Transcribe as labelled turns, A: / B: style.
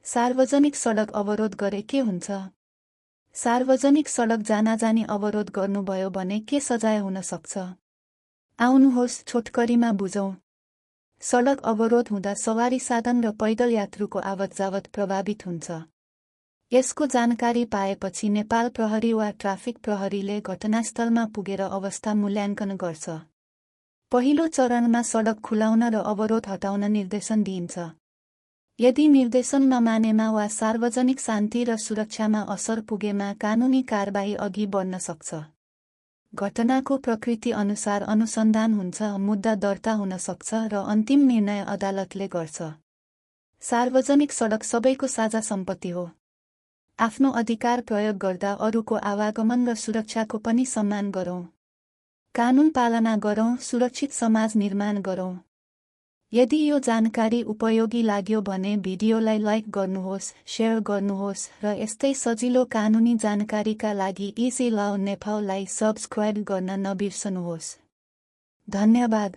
A: सार्वजनिक सडक अवरोध गरे के हुन्छ? सार्वजनिक सडक जानाजानी अवरोध गर्नुभयो भने के सजाय हुन सक्छ? आउनुहोस् छोटकरीमा बुझौं। सडक अवरोध हुँदा सवारी साधन र पैदल यात्रुको आवतजावत प्रभावित हुन्छ। यसको जानकारी पाएपछि नेपाल प्रहरी वा ट्राफिक प्रहरीले घटनास्थलमा पुगेर अवस्था मूल्याङ्कन गर्छ। पहिलो चरणमा सडक खुलाउन र अवरोध हटाउन निर्देशन दिइन्छ। यदि निर्देशन नमानेमा वा सार्वजनिक शान्ति र सुरक्षामा असर पुगेमा कानुनी कारबाही अघि बढ्न सक्छ। घटनाको प्रकृति अनुसार अनुसन्धान हुन्छ, मुद्दा दर्ता हुन सक्छ र अन्तिम निर्णय अदालतले गर्छ। सार्वजनिक सडक सबैको साझा सम्पत्ति हो। आफ्नो अधिकार प्रयोग गर्दा अरूको आवागमन र सुरक्षाको पनि सम्मान गरौँ। कानुन पालना गरौँ, सुरक्षित समाज निर्माण गरौँ। यदि यो जानकारी उपयोगी लाग्यो भने भिडियोलाई लाइक गर्नुहोस्, शेयर गर्नुहोस् र यस्तै सजिलो कानुनी जानकारीका लागि इजी लॉ नेपाललाई सब्स्क्राइब गर्न नबिर्सनुहोस्। धन्यवाद।